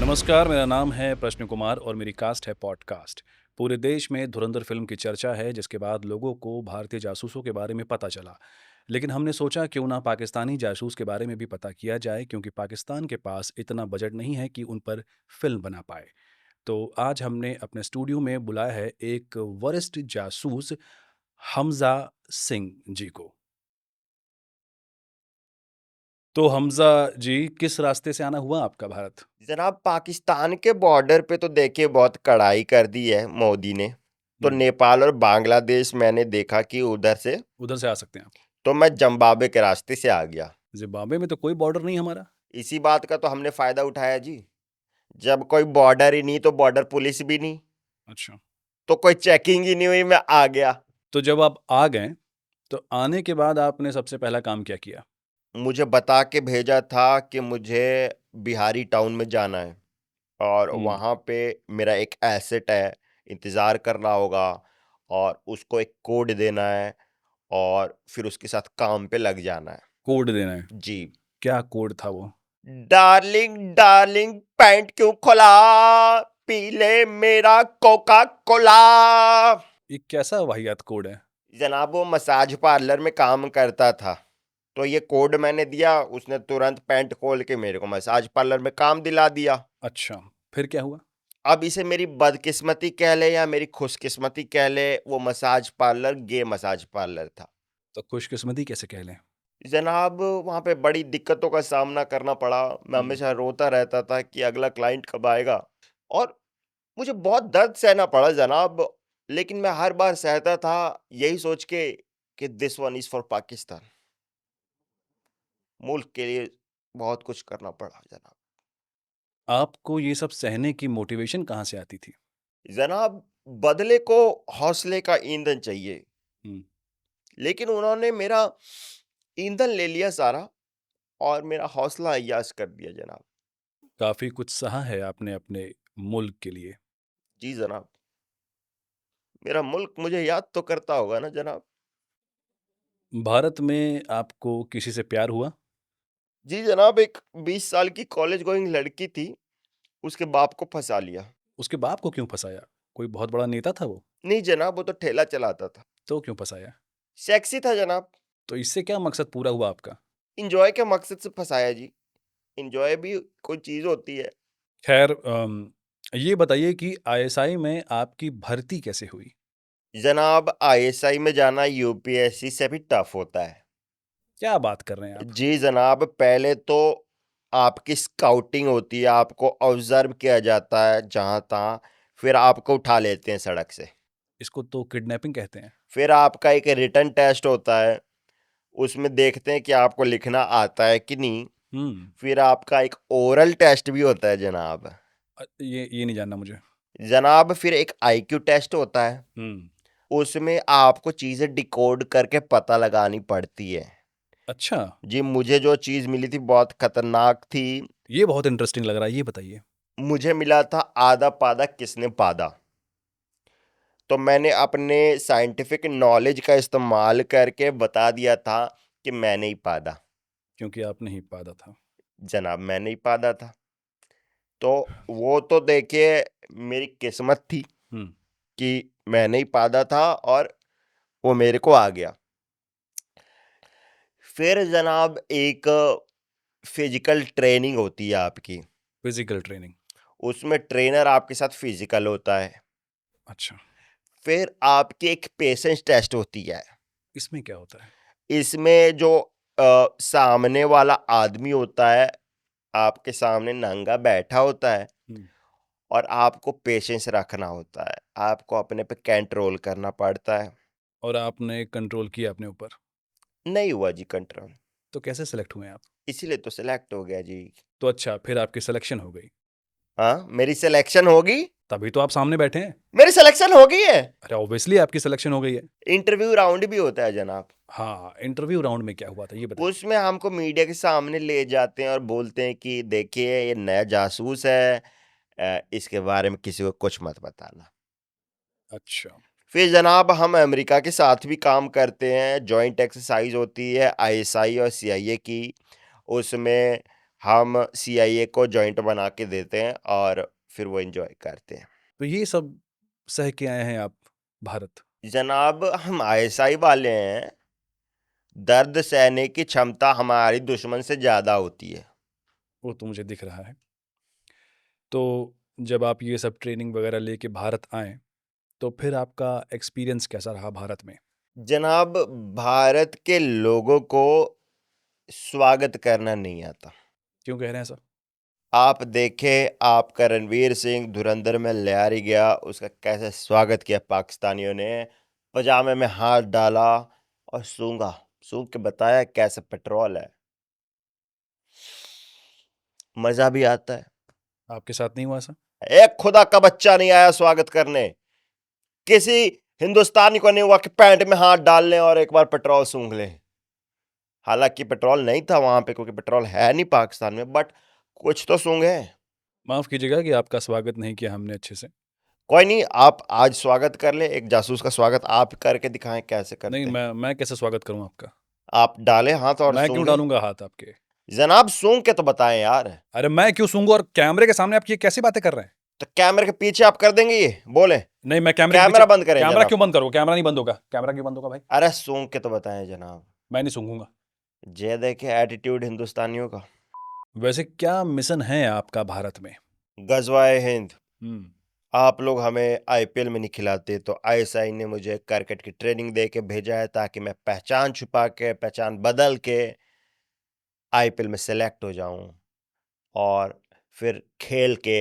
नमस्कार, मेरा नाम है प्रश्न कुमार और मेरी कास्ट है पॉडकास्ट। पूरे देश में धुरंधर फिल्म की चर्चा है जिसके बाद लोगों को भारतीय जासूसों के बारे में पता चला। लेकिन हमने सोचा क्यों ना पाकिस्तानी जासूस के बारे में भी पता किया जाए क्योंकि पाकिस्तान के पास इतना बजट नहीं है कि उन पर फिल्म बना पाए। तो आज हमने अपने स्टूडियो में बुलाया है एक वरिष्ठ जासूस हमजा सिंह जी को। तो हमजा जी, किस रास्ते से आना हुआ आपका भारत? जनाब पाकिस्तान के बॉर्डर पे तो देखिए बहुत कड़ाई कर दी है मोदी ने। तो हम्म, नेपाल और बांग्लादेश मैंने देखा कि उधर से, उधर से आ सकते हैं आप। तो मैं जिम्बाब्वे के रास्ते से आ गया। जिम्बाब्वे में तो कोई बॉर्डर नहीं हमारा। इसी बात का तो हमने फायदा उठाया जी। जब कोई बॉर्डर ही नहीं तो बॉर्डर पुलिस भी नहीं, अच्छा। तो कोई चेकिंग ही नहीं हुई, मैं आ गया। तो जब आप आ गए, तो आने के बाद आपने सबसे पहला काम क्या किया? मुझे बता के भेजा था कि मुझे बिहारी टाउन में जाना है और हुँ, वहाँ पे मेरा एक एसेट है, इंतज़ार करना होगा और उसको एक कोड देना है और फिर उसके साथ काम पे लग जाना है। कोड देना है। जी। क्या कोड था वो? डार्लिंग डार्लिंग पैंट क्यों खोला, पी ले मेरा कोका कोला। ये कैसा वाहियात कोड है? जनाब वो मसाज पार्लर में काम करता था, तो ये कोड मैंने दिया, उसने तुरंत पैंट खोल के मेरे को मसाज पार्लर में काम दिला दिया। अच्छा, फिर क्या हुआ? अब इसे मेरी बदकिस्मती कह ले या मेरी खुशकिस्मती कह ले, वो मसाज पार्लर गे मसाज पार्लर था। तो खुशकिस्मती कैसे कह लें? जनाब वहाँ पे बड़ी दिक्कतों का सामना करना पड़ा। मैं हुँ, हमेशा रोता रहता था कि अगला क्लाइंट कब आएगा और मुझे बहुत दर्द सहना पड़ा जनाब। लेकिन मैं हर बार सहता था यही सोच के कि this one is for Pakistan. मुल्क के लिए बहुत कुछ करना पड़ा जनाब। आपको ये सब सहने की मोटिवेशन कहाँ से आती थी? जनाब बदले को हौसले का ईंधन चाहिए, हुँ, लेकिन उन्होंने मेरा ईंधन ले लिया सारा और मेरा हौसला अय्याश कर दिया जनाब। काफ़ी कुछ सहा है आपने अपने मुल्क के लिए। जी जनाब, मेरा मुल्क मुझे याद तो करता होगा ना जनाब। भारत में आपको किसी से प्यार हुआ? जी जनाब, एक 20 साल की कॉलेज गोइंग लड़की थी, उसके बाप को फँसा लिया। उसके बाप को क्यों फँसाया? कोई बहुत बड़ा नेता था वो? नहीं जनाब, वो तो ठेला चलाता था। तो क्यों फँसाया? सेक्सी था जनाब। तो इससे क्या मकसद पूरा हुआ आपका? एन्जॉय के मकसद से फँसाया जी। एन्जॉय भी कोई चीज़ होती है। खैर ये बताइए कि आईएसआई में आपकी भर्ती कैसे हुई? जनाब आईएसआई में जाना यूपीएससी से भी टफ होता है। क्या बात कर रहे हैं आप? जी जनाब, पहले तो आपकी स्काउटिंग होती है, आपको ऑब्ज़र्व किया जाता है जहाँ-तहाँ, फिर आपको उठा लेते हैं सड़क से। इसको तो किडनैपिंग कहते हैं। फिर आपका एक रिटन टेस्ट होता है, उसमें देखते हैं कि आपको लिखना आता है कि नहीं। हुँ। फिर आपका एक ओरल टेस्ट भी होता है जनाब। ये नहीं जानना मुझे। जनाब फिर एक आईक्यू टेस्ट होता है, हुँ। उसमें आपको चीज़ें डिकोड करके पता लगानी पड़ती है। अच्छा, जी, मुझे जो चीज़ मिली थी बहुत खतरनाक थी। ये बहुत इंटरेस्टिंग लग रहा है, ये बताइए। मुझे मिला था आधा-पादा किसने पादा। तो मैंने अपने साइंटिफिक नॉलेज का इस्तेमाल करके बता दिया था कि मैंने ही पादा। क्योंकि आप नहीं पादा था। जनाब मैंने ही पादा था। तो वो तो देखिए मेरी किस्मत थी हुँ। कि मैंने ही पादा था और वो मेरे को आ गया। फिर जनाब एक फिज़िकल ट्रेनिंग होती है आपकी। Physical training. उसमें ट्रेनर आपके साथ फिज़िकल होता है। अच्छा, फिर आपकी एक पेशेंस टेस्ट होती है। इसमें क्या होता है? इसमें जो सामने वाला आदमी होता है, आपके सामने नंगा बैठा होता है हुँ। और आपको पेशेंस रखना होता है। आपको अपने पे कंट्रोल करना पड़ता है। और आपने कंट्रोल किया अपने ऊपर। नहीं हुआ जी कंट्रोल, तो कैसे सेलेक्ट हुए आप? इसीलिए तो सेलेक्ट हो गया जी। तो अच्छा, फिर आपकी सिलेक्शन हो गई। हाँ, मेरी सिलेक्शन होगी? तभी तो आप सामने बैठे हैं। मेरी सिलेक्शन हो गई है। अरे ऑब्वियसली आपकी सिलेक्शन हो गई है। इंटरव्यू राउंड भी होता है जनाब। हाँ, इंटरव्यू राउंड में क्या हुआ था ये बताइए? उसमें हमको मीडिया के सामने ले जाते हैं और बोलते हैं कि देखिए ये नया जासूस है, इसके बारे में किसी को कुछ मत बताना। अच्छा। फिर जनाब हम अमेरिका के साथ भी काम करते हैं, जॉइंट एक्सरसाइज होती है आईएसआई और सीआईए की। उसमें हम CIA को जॉइंट बना के देते हैं और फिर वो एंजॉय करते हैं। तो ये सब सह के आए हैं आप भारत। जनाब हम ISI वाले हैं, दर्द सहने की क्षमता हमारी दुश्मन से ज़्यादा होती है। वो तो मुझे दिख रहा है। तो जब आप ये सब ट्रेनिंग वगैरह लेके भारत आए, तो फिर आपका एक्सपीरियंस कैसा रहा भारत में? जनाब भारत के लोगों को स्वागत करना नहीं आता। क्यों कह रहे हैं ऐसा? आप देखें, आपका रणवीर सिंह धुरंधर में लियारी गया, उसका कैसे स्वागत किया पाकिस्तानियों ने। पजामे में हाथ डाला और सूंघ के बताया कैसे पेट्रोल है। मजा भी आता है। आपके साथ नहीं हुआ ऐसा? एक खुदा का बच्चा नहीं आया स्वागत करने। किसी हिंदुस्तानी को नहीं हुआ कि पैंट में हाथ डाल लें और एक बार पेट्रोल सूंघ लें। हालांकि पेट्रोल नहीं था वहां पे, क्योंकि पेट्रोल है नहीं पाकिस्तान में, बट कुछ तो सूंघे। माफ़ कीजिएगा कि आपका स्वागत नहीं किया हमने अच्छे से। कोई नहीं, आप आज स्वागत कर ले। एक जासूस का स्वागत आप करके दिखाएं कैसे नहीं, करते हैं। मैं कैसे स्वागत करूँ आपका? आप डालें हाथ और मैं क्यों सूंघें। डालूँगा हाथ आपके? जनाब सूंघ के तो बताएं यार। अरे मैं क्यों सूंघूँ, और कैमरे के सामने आप ये कैसी बातें कर रहे हैं? तो कैमरे के पीछे आप कर देंगे ये, बोले। नहीं, मैं कैमरे के कैमरा पीछे बंद करें कैमरा जनाब। क्यों बंद करूँ? कैमरा नहीं बंद होगा। कैमरा क्यों बंद होगा भाई? अरे सूंघ के तो बताएं जनाब। मैं नहीं सूंघूंगा। जे देखे एटीट्यूड हिंदुस्तानियों का। वैसे क्या मिशन है आपका भारत में? गजवाए हिंद। हम्म। आप लोग हमें IPL में नहीं खिलाते, तो ISI ने मुझे क्रिकेट की ट्रेनिंग दे के भेजा है, ताकि मैं पहचान छुपा के, पहचान बदल के IPL में सेलेक्ट हो जाऊं और फिर खेल के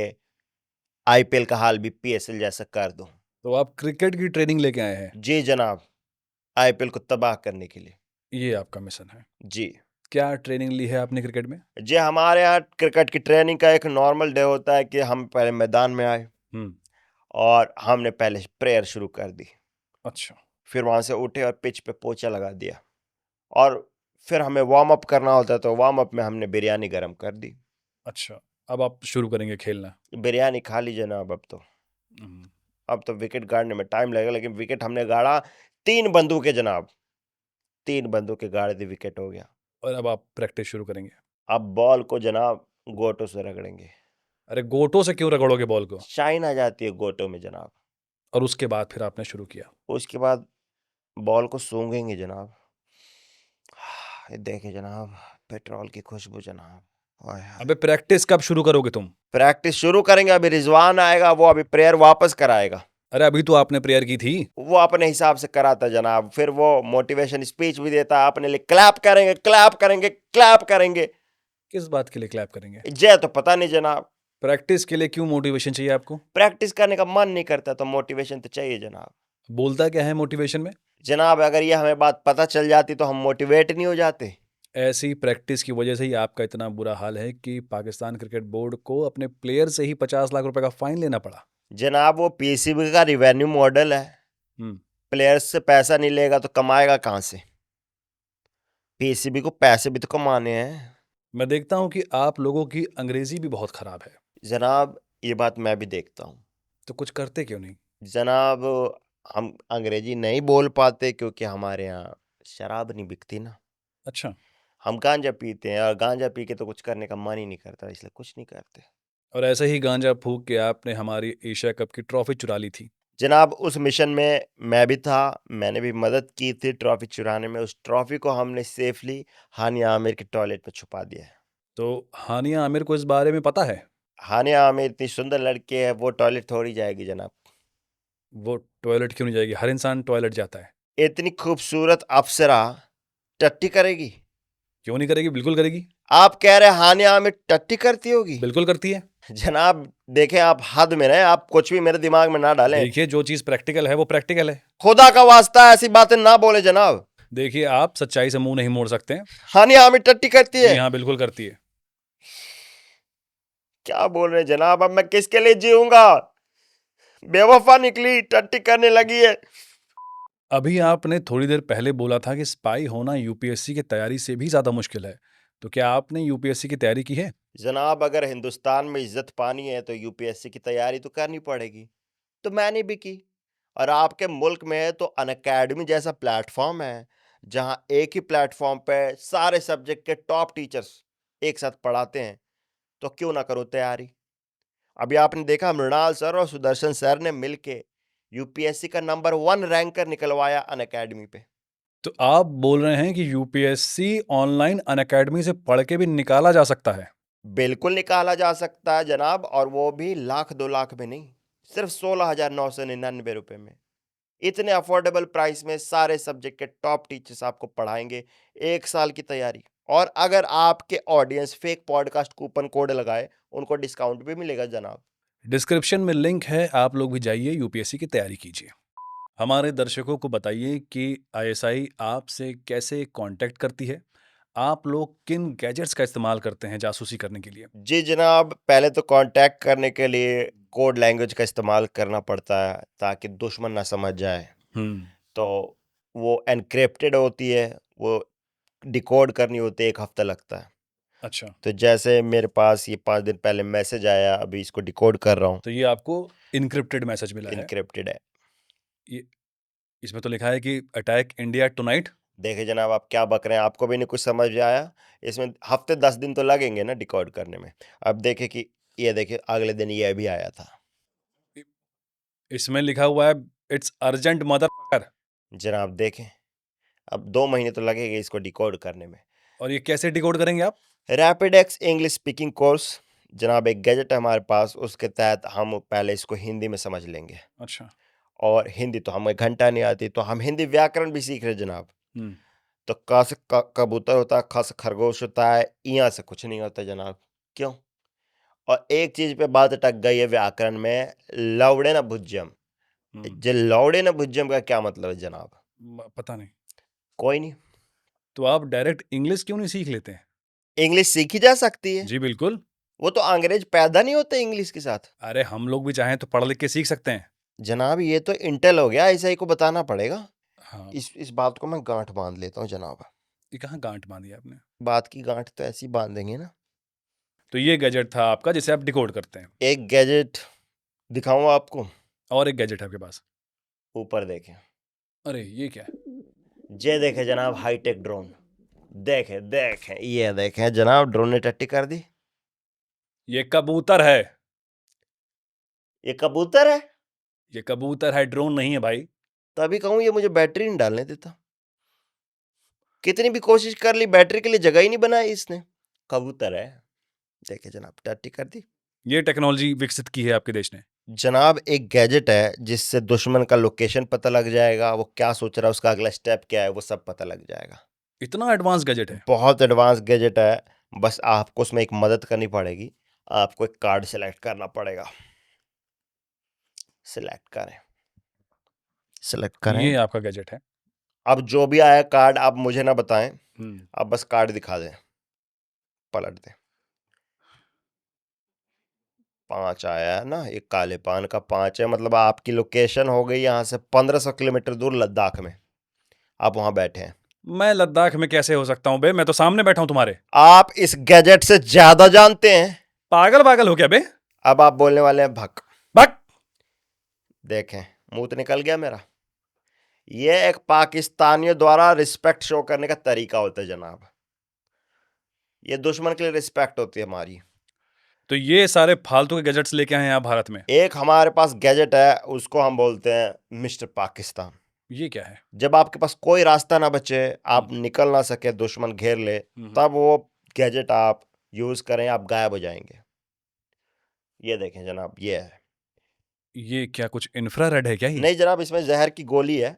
IPL का हाल भी PSL जैसा कर दूं। तो आप क्रिकेट की ट्रेनिंग लेके आए हैं? जी जनाब, IPL को तबाह करने के लिए। ये आपका मिशन है? जी क्या ट्रेनिंग ली है आपने क्रिकेट में? जी, हमारे यहाँ क्रिकेट की ट्रेनिंग का एक नॉर्मल डे होता है कि हम पहले मैदान में आए हम्म। और हमने पहले प्रेयर शुरू कर दी। अच्छा। फिर वहाँ से उठे और पिच पे पोछा लगा दिया और फिर हमें वार्म अप करना होता है, तो वार्म अप में हमने बिरयानी गरम कर दी। अच्छा, अब आप शुरू करेंगे खेलना? बिरयानी खा ली जनाब। हम्म। अब तो विकेट गाड़ने में टाइम लगेगा, लेकिन विकेट हमने गाड़ा 3 बंदूकें जनाब। 3 बंदूकें गाड़ दी, विकेट हो गया। और अब आप प्रैक्टिस शुरू करेंगे? अब बॉल को जनाब गोटों से रगड़ेंगे। अरे गोटों से क्यों रगड़ोगे बॉल को? शाइन आ जाती है गोटों में जनाब। और उसके बाद फिर आपने शुरू किया? उसके बाद बॉल को सूंघेंगे जनाब। ये देखे जनाब, पेट्रोल की खुशबू जनाब। ओए होए। अबे प्रैक्टिस कब शुरू करोगे तुम? प्रैक्टिस शुरू करेंगे, अभी रिजवान आएगा, वो अभी प्रेयर वापस कराएगा। अरे अभी तो आपने प्रेयर की थी। वो अपने हिसाब से कराता जनाब, फिर वो मोटिवेशन स्पीच भी देता है अपने लिए। क्लैप करेंगे, क्लैप करेंगे, क्लैप करेंगे। किस बात के लिए क्लैप करेंगे? जय तो पता नहीं जनाब। प्रैक्टिस के लिए क्यों मोटिवेशन चाहिए आपको? प्रैक्टिस करने का मन नहीं करता, तो मोटिवेशन तो चाहिए जनाब। बोलता क्या है मोटिवेशन में? जनाब अगर ये हमें बात पता चल जाती तो हम मोटिवेट नहीं हो जाते। ऐसी प्रैक्टिस की वजह से ही आपका इतना बुरा हाल है कि पाकिस्तान क्रिकेट बोर्ड को अपने प्लेयर से ही 50 लाख रुपए का फाइन लेना पड़ा। जनाब वो PCB का रिवेन्यू मॉडल है। हम्म। प्लेयर्स से पैसा नहीं लेगा तो कमाएगा कहाँ से? PCB को पैसे भी तो कमाने हैं। मैं देखता हूँ कि आप लोगों की अंग्रेजी भी बहुत खराब है। जनाब ये बात मैं भी देखता हूँ। तो कुछ करते क्यों नहीं? जनाब हम अंग्रेजी नहीं बोल पाते क्योंकि हमारे यहाँ शराब नहीं बिकती ना। अच्छा। हम गांजा पीते हैं और गांजा पी के तो कुछ करने का मन ही नहीं करता, इसलिए कुछ नहीं करते। और ऐसे ही गांजा फूक के आपने हमारी एशिया कप की ट्रॉफी चुरा ली थी। जनाब उस मिशन में मैं भी था, मैंने भी मदद की थी ट्रॉफी चुराने में। उस ट्रॉफी को हमने सेफली हानिया आमिर के टॉयलेट में छुपा दिया है। तो हानिया आमिर को इस बारे में पता है? हानिया आमिर इतनी सुंदर लड़की है, वो टॉयलेट थोड़ी जाएगी जनाब। वो टॉयलेट क्यों नहीं जाएगी? हर इंसान टॉयलेट जाता है। इतनी खूबसूरत अप्सरा टट्टी करेगी? क्यों नहीं करेगी? बिल्कुल करेगी। आप कह रहे हानिया आमिर टट्टी करती होगी? बिल्कुल करती है। जनाब देखें, आप हद में रहें, आप कुछ भी मेरे दिमाग में ना डालें। देखिए, जो चीज प्रैक्टिकल है वो प्रैक्टिकल है। खुदा का वास्ता ऐसी बातें ना बोले जनाब। देखिए, आप सच्चाई से मुंह नहीं मोड़ सकते हैं। हानिया आमिर टट्टी करती जी है? हाँ, बिल्कुल करती है। क्या बोल रहे हैं जनाब? अब मैं किसके लिए जीऊंगा? बेवफा निकली, टट्टी करने लगी है। अभी आपने थोड़ी देर पहले बोला था कि स्पाई होना यूपीएससी की तैयारी से भी ज्यादा मुश्किल है। तो क्या आपने यूपीएससी की तैयारी की है? जनाब अगर हिंदुस्तान में इज्जत पानी है तो UPSC की तैयारी तो करनी पड़ेगी। तो मैंने भी की। और आपके मुल्क में तो अनअकैडमी जैसा प्लेटफॉर्म है, जहां एक ही प्लेटफॉर्म पे सारे सब्जेक्ट के टॉप टीचर्स एक साथ पढ़ाते हैं। तो क्यों ना करो तैयारी। अभी आपने देखा मृणाल सर और सुदर्शन सर ने मिलके यूपीएससी का नंबर 1 रैंकर निकलवाया अनअकैडमी पे। तो आप बोल रहे हैं कि यूपीएससी ऑनलाइन अनअकैडमी से पढ़ के भी निकाला जा सकता है? बिल्कुल निकाला जा सकता है जनाब, और वो भी लाख 2 लाख में नहीं, सिर्फ 16,999 रुपए में। इतने अफोर्डेबल प्राइस में सारे सब्जेक्ट के टॉप टीचर्स आपको पढ़ाएंगे, 1 साल की तैयारी। और अगर आपके audience fake podcast coupon code लगाए, उनको डिस्काउंट भी मिलेगा जनाब। डिस्क्रिप्शन में लिंक है, आप लोग भी जाइए यूपीएससी की तैयारी कीजिए। हमारे दर्शकों को बताइए कि आईएसआई आपसे कैसे कांटेक्ट करती है? आप लोग किन गैजेट्स का इस्तेमाल करते हैं जासूसी करने के लिए? जी जनाब, पहले तो कांटेक्ट करने के लिए कोड लैंग्वेज का इस्तेमाल करना पड़ता है ताकि दुश्मन ना समझ जाए। तो वो एनक्रिप्टेड होती है, वो डिकोड करनी होती है, 1 हफ्ता लगता है। अच्छा, तो जैसे मेरे पास ये 5 दिन पहले मैसेज आया, अभी इसको डिकोड कर रहा हूँ। तो ये आपको इनक्रिप्टेड मैसेज मिला है। इनक्रिप्टेड है। ये इसमें तो लिखा है कि अटैक इंडिया टुनाइट। देखिए जनाब, आप क्या बक रहे हैं, आपको भी नहीं कुछ समझ में आया? इसमें हफ्ते 10 दिन तो लगेंगे ना डिकोड करने में। अब देखिए कि ये देखिए अगले दिन ये भी आया था। इसमें लिखा हुआ है इट्स अर्जेंट मदर। जनाब देखें, अब 2 महीने तो लगेंगे इसको डिकोड करने में। और ये कैसे डिकोड करेंगे आप? Rapid x English speaking course जनाब, एक गैजेट है हमारे पास, उसके तहत हम पहले इसको हिंदी में समझ लेंगे। अच्छा। और हिंदी तो हमें घंटा नहीं आती, तो हम हिंदी व्याकरण भी सीख रहे जनाब। हम्म। तो क से कबूतर होता है, ख से खरगोश होता है, इया से कुछ नहीं होता जनाब। क्यों? और एक चीज पे बात अटक गई है व्याकरण में, लौड़े न भुज्यम। जे लौड़े न भुज्यम का क्या मतलब है जनाब? पता नहीं। कोई नहीं, तो आप डायरेक्ट इंग्लिश क्यों नहीं सीख लेते हैं? इंग्लिश सीखी जा सकती है। जी बिल्कुल। वो तो अंग्रेज पैदा नहीं होते इंग्लिश के साथ। अरे हम लोग भी चाहें तो पढ़ लिख के सीख सकते हैं। जनाब ये तो इंटेल हो गया, ऐसा ही को बताना पड़ेगा। हाँ। इस बात को मैं गांठ बांध लेता हूँ जनाब। ये कहाँ गांठ बांधी आपने? बात की गांठ तो ऐसी बांधेंगे ना। तो ये गैजेट था आपका जिसे आप डिकोड करते हैं। एक गैजेट दिखाऊं आपको? और एक गैजेट है आपके पास। ऊपर देखें। अरे ये क्या है? ये देखें जनाब, हाईटेक ड्रोन। देखें देखें, ये देखें जनाब, ड्रोन ने टट्टी कर दी। ये कबूतर है। ये कबूतर है? ये कबूतर है, ड्रोन नहीं है भाई। तभी कहूं ये मुझे बैटरी नहीं डालने देता। कितनी भी कोशिश कर ली, बैटरी के लिए जगह ही नहीं बनाई इसने। कबूतर है। देखे जनाब, टट्टी कर दी। ये टेक्नोलॉजी विकसित की है आपके देश ने? जनाब एक गैजेट है जिससे दुश्मन का लोकेशन पता लग जाएगा, वो क्या सोच रहा है, उसका अगला स्टेप क्या है, वो सब पता लग जाएगा। इतना एडवांस गैजेट है? बहुत एडवांस गैजेट है। बस आपको उसमें एक मदद करनी पड़ेगी, आपको एक कार्ड सिलेक्ट करना पड़ेगा। सिलेक्ट करें, सिलेक्ट करें। ये आपका गैजेट है? अब जो भी आया कार्ड आप मुझे ना बताएं, हम्म। आप बस कार्ड दिखा दें, पलट दें। 5 आया है ना, ये काले पान का 5 है, मतलब आपकी लोकेशन हो गई यहाँ से 1500 किलोमीटर दूर लद्दाख में। आप वहां बैठे हैं। मैं लद्दाख में कैसे हो सकता हूँ बे? मैं तो सामने बैठा हूँ तुम्हारे। आप इस गैजेट से ज्यादा जानते हैं। पागल पागल हो क्या बे? अब आप बोलने वाले हैं भक। भक। देखें, मुंह तो निकल गया मेरा। ये एक पाकिस्तानियों द्वारा रिस्पेक्ट शो करने का तरीका होता है जनाब। ये दुश्मन के लिए रिस्पेक्ट होती है हमारी। तो ये सारे फालतू के गैजेट्स लेके आए हैं आप भारत में? एक हमारे पास गैजेट है, उसको हम बोलते हैं मिस्टर पाकिस्तान। ये क्या है? जब आपके पास कोई रास्ता ना बचे, आप निकल ना सके, दुश्मन घेर ले, तब वो गैजेट आप यूज करें, आप गायब हो जाएंगे। ये देखें जनाब, ये है। ये क्या कुछ इंफ्रारेड है क्या ये? नहीं जनाब, इसमें जहर की गोली है।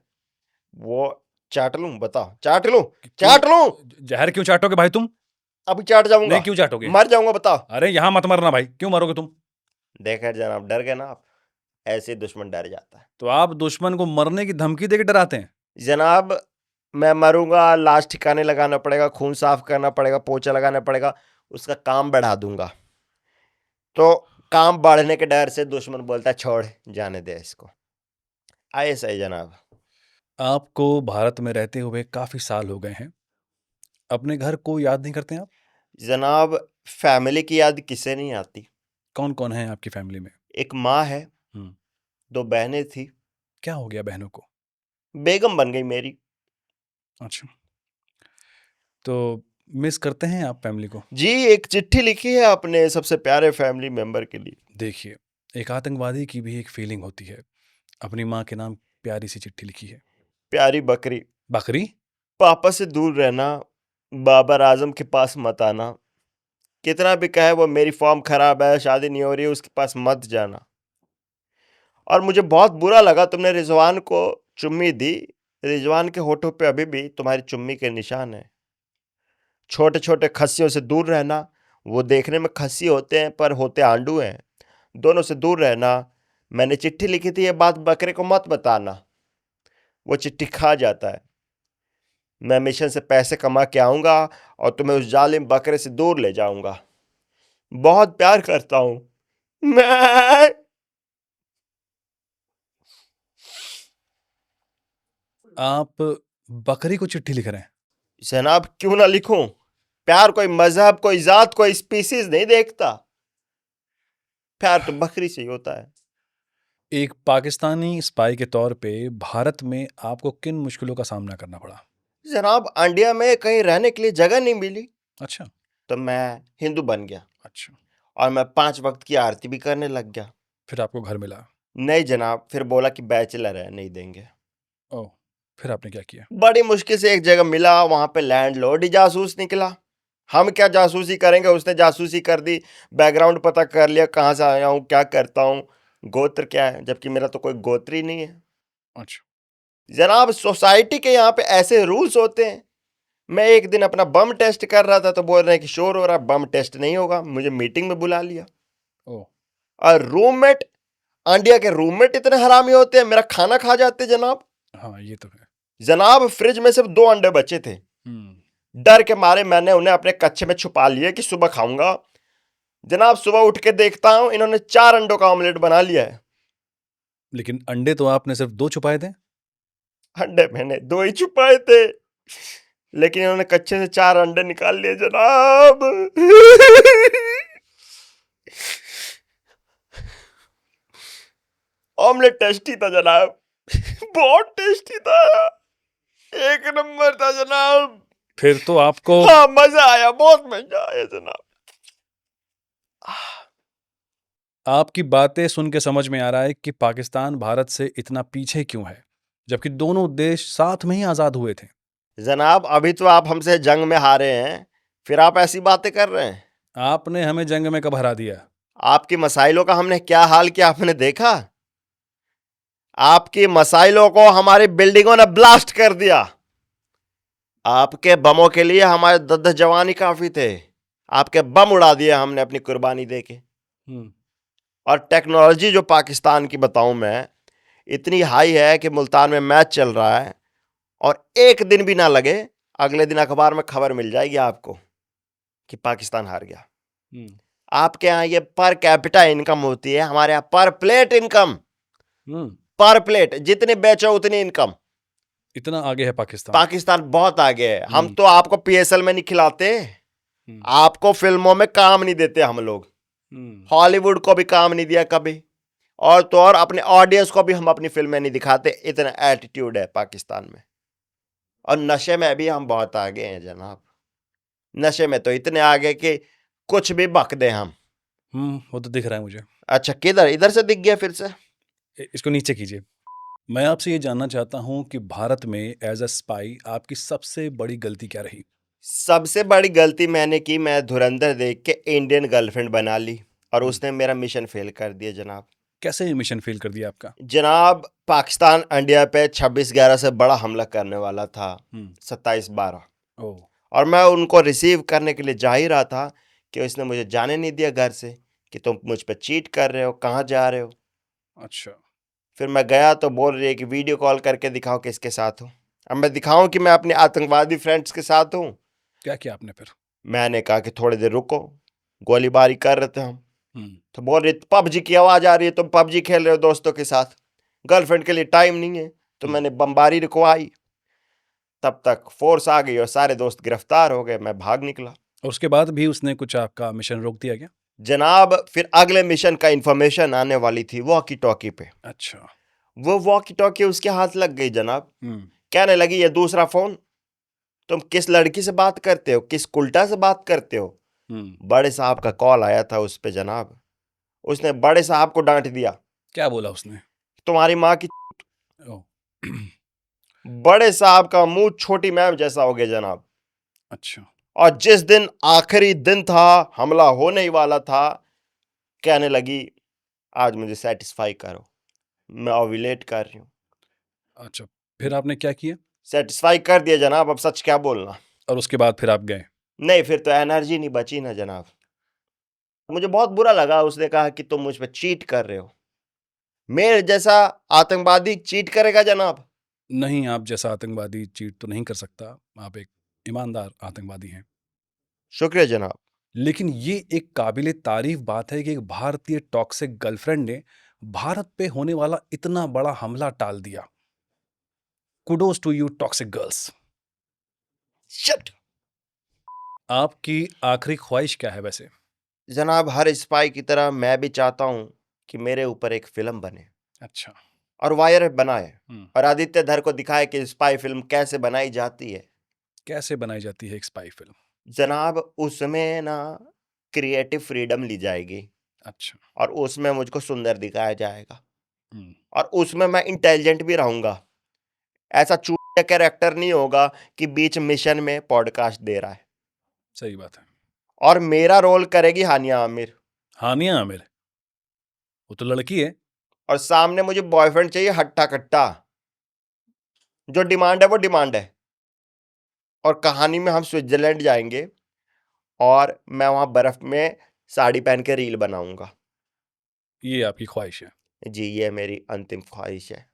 वो चाट लूं? बताओ, चाट लूं? क्यों? चाट लूं? जहर क्यों चाटोगे भाई तुम? अभी चाट जाऊंगा। नहीं, क्यों चाटोगे? मर जाऊंगा, बताओ। अरे यहाँ मत मरना भाई, क्यों मरोगे तुम? देखा जनाब, डर गए ना आप? ऐसे ही दुश्मन डर जाता है तो आप दुश्मन को मरने की धमकी देके डराते हैं? जनाब। मैं मरूंगा, लाश ठिकाने लगाना पड़ेगा, खून साफ करना पड़ेगा, पोछा लगाना पड़ेगा, उसका काम बढ़ा दूंगा। तो काम बढ़ने के डर से दुश्मन बोलता है छोड़, जाने दे इसको। आए सही जनाब। आपको भारत में रहते हुए काफी साल हो गए हैं, अपने घर को याद नहीं करते आप? जनाब फैमिली की याद किसे नहीं आती? कौन कौन है आपकी फैमिली में? एक माँ है, हम्म। 2 बहनें थी, क्या हो गया बहनों को? बेगम बन गई मेरी। अच्छा। तो मिस करते हैं आप फैमिली को? जी, एक चिट्ठी लिखी है अपने सबसे प्यारे फैमिली मेंबर के लिए। देखिए, एक आतंकवादी की भी एक फीलिंग होती है। अपनी माँ के नाम प्यारी सी चिट्ठी लिखी है। प्यारी बकरी, बकरी? पापा से दूर रहना, बाबर आजम के पास मत आना। कितना भी कहे वो मेरी फॉर्म खराब है, शादी नहीं हो रही है, उसके पास मत जाना। और मुझे बहुत बुरा लगा तुमने रिजवान को चुम्मी दी। रिजवान के होठों पे अभी भी तुम्हारी चुम्मी के निशान है। छोटे छोटे खस्सियों से दूर रहना। वो देखने में खस्सी होते हैं पर होते आंडू हैं। दोनों से दूर रहना। मैंने चिट्ठी लिखी थी, ये बात बकरे को मत बताना। वो चिट्ठी खा जाता है। मैं मिशन से पैसे कमा के आऊंगा और तुम्हें उस जालिम बकरे से दूर ले जाऊंगा। बहुत प्यार करता हूं मैं। आप बकरी को चिट्ठी लिख रहे हैं? जनाब क्यों ना लिखूं? प्यार कोई मजहब, कोई जात, कोई स्पीसीज नहीं देखता। प्यार तो बकरी से ही होता है। एक पाकिस्तानी स्पाई के तौर पे भारत में आपको किन मुश्किलों का सामना करना पड़ा? जनाब इंडिया में कहीं रहने के लिए जगह नहीं मिली, अच्छा, तो मैं हिंदू बन गया अच्छा। और मैं 5 वक्त की आरती भी करने लग गया। फिर आपको घर मिला? नहीं जनाब, फिर बोला कि बैचलर है, नहीं देंगे। ओह! फिर आपने क्या किया? बड़ी मुश्किल से एक जगह मिला, वहां पे लैंडलॉर्ड ही जासूस निकला। हम क्या जासूसी करेंगे, उसने जासूसी कर दी। बैकग्राउंड पता कर लिया, कहाँ से आया हूँ, क्या करता हूँ, गोत्र क्या है, जबकि मेरा तो कोई गोत्र ही नहीं है। अच्छा। जनाब सोसाइटी के यहाँ पे ऐसे रूल्स होते हैं। मैं एक दिन अपना बम टेस्ट कर रहा था तो बोल रहे हैं कि शोर हो रहा, बम टेस्ट नहीं होगा। मुझे मीटिंग में बुला लिया। ओह! और रूममेट, इंडिया के रूममेट इतने हरामी होते हैं, मेरा खाना खा जाते जनाब। हाँ, ये तो है। जनाब फ्रिज में सिर्फ 2 अंडे बचे थे। हुँ। डर के मारे मैंने उन्हें अपने कच्चे में छुपा लिए कि सुबह खाऊंगा। जनाब सुबह उठ के देखता हूं इन्होंने 4 अंडों का ऑमलेट बना लिया है। लेकिन अंडे तो आपने सिर्फ 2 छुपाए थे? अंडे मैंने 2 ही छुपाए थे, लेकिन इन्होंने कच्चे से 4 अंडे निकाल लिए जनाब। ऑमलेट टेस्टी था जनाब, बहुत टेस्टी था, एक नंबर था जनाब। फिर तो आपको हाँ मजा आया, बहुत मजा आया जनाब। आपकी बातें सुन के समझ में आ रहा है कि पाकिस्तान भारत से इतना पीछे क्यों है, जबकि दोनों देश साथ में ही आज़ाद हुए थे। जनाब अभी तो आप हमसे जंग में हारे हैं, फिर आप ऐसी बातें कर रहे हैं। आपने हमें जंग में कब हरा दिया? आपकी मसाइलों का हमने क्या हाल किया आपने देखा? आपकी मसाइलों को हमारी बिल्डिंगों ने ब्लास्ट कर दिया। आपके बमों के लिए हमारे 10 जवान ही काफी थे। आपके बम उड़ा दिए हमने अपनी कुर्बानी देके। हुँ। और टेक्नोलॉजी जो पाकिस्तान की बताऊं मैं, इतनी हाई है कि मुल्तान में मैच चल रहा है और एक दिन भी ना लगे, अगले दिन अखबार में खबर मिल जाएगी आपको कि पाकिस्तान हार गया। हुँ। आपके यहाँ ये पर कैपिटा इनकम होती है, हमारे यहाँ पर प्लेट इनकम। हुँ। पर प्लेट जितनी बेचो उतनी इनकम। इतना आगे है पाकिस्तान। पाकिस्तान बहुत आगे है। हम हुँ। तो आपको पीएसएल में नहीं खिलाते, हुँ। आपको फिल्मों में काम नहीं देते हम लोग। हुँ। हॉलीवुड को भी काम नहीं दिया कभी, और तो और अपने ऑडियंस को भी हम अपनी फिल्में नहीं दिखाते। इतना एटीट्यूड है पाकिस्तान में। और नशे में भी हम बहुत आगे हैं जनाब। नशे में तो इतने आगे कि कुछ भी बक दें हम। वो तो दिख रहा है मुझे। अच्छा किधर, इधर से दिख गया फिर से? इसको नीचे कीजिए। मैं आपसे ये जानना चाहता हूँ कि भारत में एज़ अ स्पाई आपकी सबसे बड़ी गलती क्या रही? सबसे बड़ी गलती मैंने की, मैं धुरंधर देख के इंडियन गर्लफ्रेंड बना ली और हुँ। उसने मेरा मिशन फेल कर दिया जनाब। कैसे मिशन फेल कर दिया आपका? जनाब पाकिस्तान इंडिया पे 26/11 से बड़ा हमला करने वाला था, हुँ। 27/12, ओह! और मैं उनको रिसीव करने के लिए जा ही रहा था कि उसने मुझे जाने नहीं दिया घर से कि तुम मुझ पे चीट कर रहे हो, कहाँ जा रहे हो। अच्छा। फिर मैं गया तो बोल रही है कि वीडियो कॉल करके दिखाओ किसके साथ हो। अब मैं दिखाऊं कि मैं अपने आतंकवादी फ्रेंड्स के साथ हूँ? क्या किया आपने फिर? मैंने कहा कि थोड़ी देर रुको, गोलीबारी कर रहे थे हम। हुँ। तो बोल रही पबजी की आवाज आ रही है, तुम पबजी खेल रहे हो दोस्तों के साथ, गर्लफ्रेंड के लिए टाइम नहीं है। तो हुँ। मैंने बमबारी रुकवाई। तब तक फोर्स आ गई और सारे दोस्त गिरफ्तार हो गए। मैं भाग निकला। और उसके बाद भी उसने कुछ आपका मिशन रोक दिया क्या? जनाब फिर अगले मिशन का इंफॉर्मेशन आने वाली थी वॉकी टॉकी पे। अच्छा। वो वॉकी टॉकी उसके हाथ लग गई जनाब। हुँ। कहने लगी ये दूसरा फोन तुम किस लड़की से बात करते हो, किस उल्टा से बात करते हो। बड़े साहब का कॉल आया था उस पे जनाब, उसने बड़े साहब को डांट दिया, क्या बोला उसने? तुम्हारी माँ की। ओह! बड़े साहब का मुंह छोटी मैम जैसा हो गया जनाब। अच्छा। और जिस दिन आखिरी दिन था, हमला होने ही वाला था, कहने लगी आज मुझे सेटिस्फाई करो, मैं ओव्यूलेट कर रही हूँ। अच्छा, फिर आपने क्या किया? सेटिस्फाई कर दिया जनाब, अब सच क्या बोलना। और उसके बाद फिर आप गए? नहीं, फिर तो एनर्जी नहीं बची ना जनाब। मुझे बहुत बुरा लगा, उसने कहा कि तुम मुझ पे चीट कर रहे हो। मेरे जैसा आतंकवादी चीट करेगा जनाब? नहीं, आप जैसा आतंकवादी चीट तो नहीं कर सकता। आप एक ईमानदार आतंकवादी हैं। शुक्रिया जनाब। लेकिन ये एक काबिले तारीफ बात है कि एक भारतीय टॉक्सिक गर्लफ्रेंड ने भारत पे होने वाला इतना बड़ा हमला टाल दिया। Kudos to you toxic girls. Shut. आपकी आखिरी ख्वाहिश क्या है वैसे? जनाब, हर स्पाई की तरह मैं भी चाहता हूं कि मेरे ऊपर एक फिल्म बने अच्छा। और वायर बनाए हम्म। और आदित्य धर को दिखाए कि स्पाई फिल्म कैसे बनाई जाती है। कैसे बनाई जाती है एक स्पाई फिल्म? जनाब, उसमें ना क्रिएटिव फ्रीडम ली जाएगी अच्छा। और उसमें मुझको सुंदर दिखाया जाएगा हम्म। और उसमें मैं इंटेलिजेंट भी रहूंगा। ऐसा चूतिया कैरेक्टर नहीं होगा कि बीच मिशन में पॉडकास्ट दे रहा है। सही बात है। और मेरा रोल करेगी हानिया आमिर हानिया आमिर? वो तो लड़की है। और सामने मुझे बॉयफ्रेंड चाहिए हट्टा कट्टा, जो डिमांड है वो डिमांड है। और कहानी में हम स्विट्जरलैंड जाएंगे और मैं वहां बर्फ में साड़ी पहन के रील बनाऊंगा। ये आपकी ख्वाहिश है? जी, ये मेरी अंतिम ख्वाहिश है।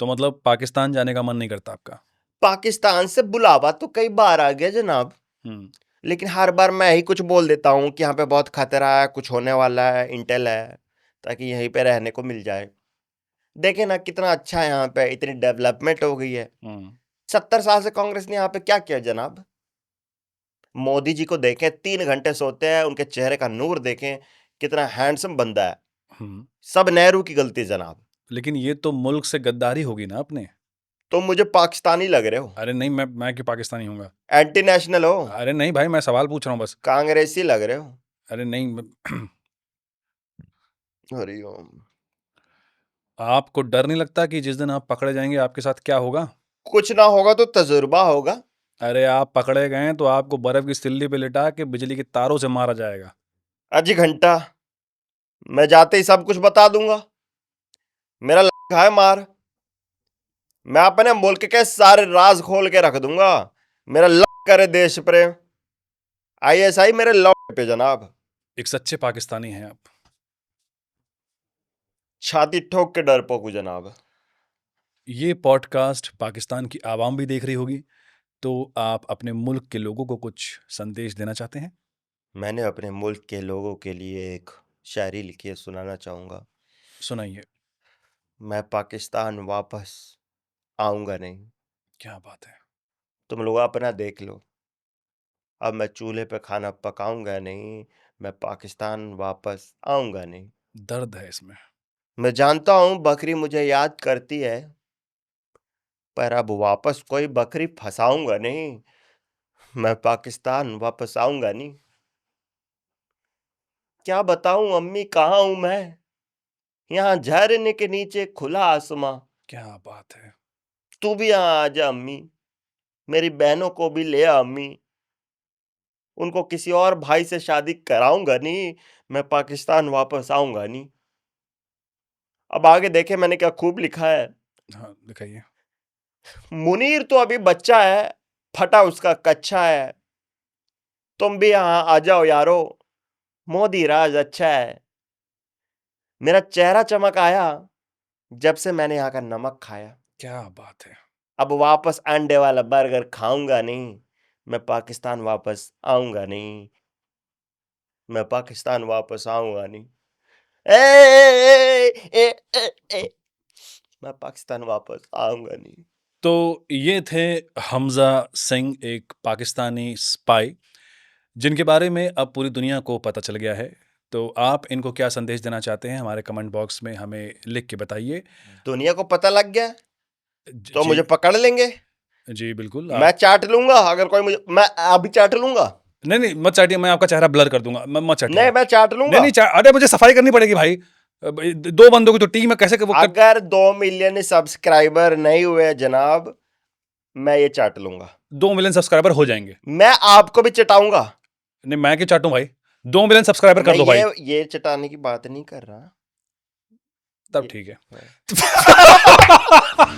तो मतलब पाकिस्तान जाने का मन नहीं करता आपका? पाकिस्तान से बुलावा तो कई बार आ गया जनाब, हम्म। लेकिन हर बार मैं ही कुछ बोल देता हूँ कि यहाँ पे बहुत खतरा है, कुछ होने वाला है, इंटेल है, ताकि यहीं पे रहने को मिल जाए। देखे ना कितना अच्छा है यहाँ पे, इतनी डेवलपमेंट हो गई है। हम्म। 70 साल से कांग्रेस ने यहाँ पे क्या किया जनाब? मोदी जी को देखें, 3 घंटे सोते हैं, उनके चेहरे का नूर देखें, कितना हैंडसम बंदा है। हम्म। सब नेहरू की गलती जनाब। लेकिन ये तो मुल्क से गद्दारी होगी ना अपने। तुम मुझे पाकिस्तानी लग रहे हो, अरे नहीं, मैं क्यों पाकिस्तानी हूँगा? एंटी नेशनल हो, अरे नहीं भाई, मैं सवाल पूछ रहा हूँ बस। कांग्रेसी लग रहे हो। अरे नहीं हरिओम। आपको डर नहीं लगता कि जिस दिन आप पकड़े जाएंगे आपके साथ क्या होगा? कुछ ना होगा तो तजुर्बा होगा। अरे आप पकड़े गए तो आपको बर्फ की सिल्ली पे लिटा के बिजली के तारों से मारा जाएगा। अजी घंटा, मैं जाते ही सब कुछ बता दूंगा। मेरा है मार, मैं अपने मुल्क के सारे राज खोल के रख दूंगा। मेरा करे देश प्रेम। आईएसआई मेरे पे जनाब। एक सच्चे पाकिस्तानी हैं आप। छाती ठोक के डरपोक हूं जनाब। ये पॉडकास्ट पाकिस्तान की आवाम भी देख रही होगी, तो आप अपने मुल्क के लोगों को कुछ संदेश देना चाहते हैं? मैंने अपने मुल्क के लोगों के लिए एक शायरी लिखी है, सुनाना चाहूंगा। सुनाइए। मैं पाकिस्तान वापस आऊंगा नहीं। क्या बात है। तुम लोग अपना देख लो, अब मैं चूल्हे पे खाना पकाऊंगा नहीं। मैं पाकिस्तान वापस आऊंगा नहीं। दर्द है इसमें। मैं जानता हूं बकरी मुझे याद करती है, पर अब वापस कोई बकरी फंसाऊंगा नहीं। मैं पाकिस्तान वापस आऊंगा नहीं। क्या बताऊं अम्मी, कहाँ हूं मैं? यहाँ झरने के नीचे खुला आसमां। क्या बात है। तू भी यहाँ आ जा अम्मी, मेरी बहनों को भी ले आ अम्मी। उनको किसी और भाई से शादी कराऊंगा नहीं। मैं पाकिस्तान वापस आऊंगा नहीं। अब आगे देखे मैंने क्या खूब लिखा है। हाँ, दिखाइए। मुनीर तो अभी बच्चा है, फटा उसका कच्चा है। तुम भी यहाँ आ जाओ यारो, मोदी राज अच्छा है। मेरा चेहरा चमक आया जब से मैंने यहाँ का नमक खाया। क्या बात है। अब वापस अंडे वाला बर्गर खाऊंगा नहीं। मैं पाकिस्तान वापस आऊंगा नहीं। मैं पाकिस्तान वापस आऊंगा नहीं। ए, ए, ए, ए, ए, मैं पाकिस्तान वापस आऊंगा नहीं। तो ये थे हमजा सिंह, एक पाकिस्तानी स्पाई, जिनके बारे में अब पूरी दुनिया को पता चल गया है। तो आप इनको क्या संदेश देना चाहते हैं, हमारे कमेंट बॉक्स में हमें लिख के बताइए। दुनिया को पता लग गया तो जी। मुझे पकड़ लेंगे। जी, बिल्कुल। मैं चाट लूंगा अगर कोई मुझे, मैं अभी चाट लूंगा। नहीं, नहीं, मत चाटिए, मैं आपका चेहरा ब्लर कर दूँगा। म मत चाटिए नहीं, आप। मैं चाट नहीं, लूंगा। नहीं, चा अरे मुझे सफाई करनी पड़ेगी भाई। ब 2 बंदों की तो टीम है, कैसे क वो क अगर 2 मिलियन सब्सक्राइबर नहीं हुए जनाब, मैं ये चाट लूंगा। 2 मिलियन सब्सक्राइबर हो जाएँगे। मैं आपको भी चटाऊंगा। नहीं, मैं क्यों चाटूँ भाई? 2 मिलियन सब्सक्राइबर मैं कर दो भाई, ये चटाने की बात नहीं कर रहा। तब ये ठीक है। हाँ।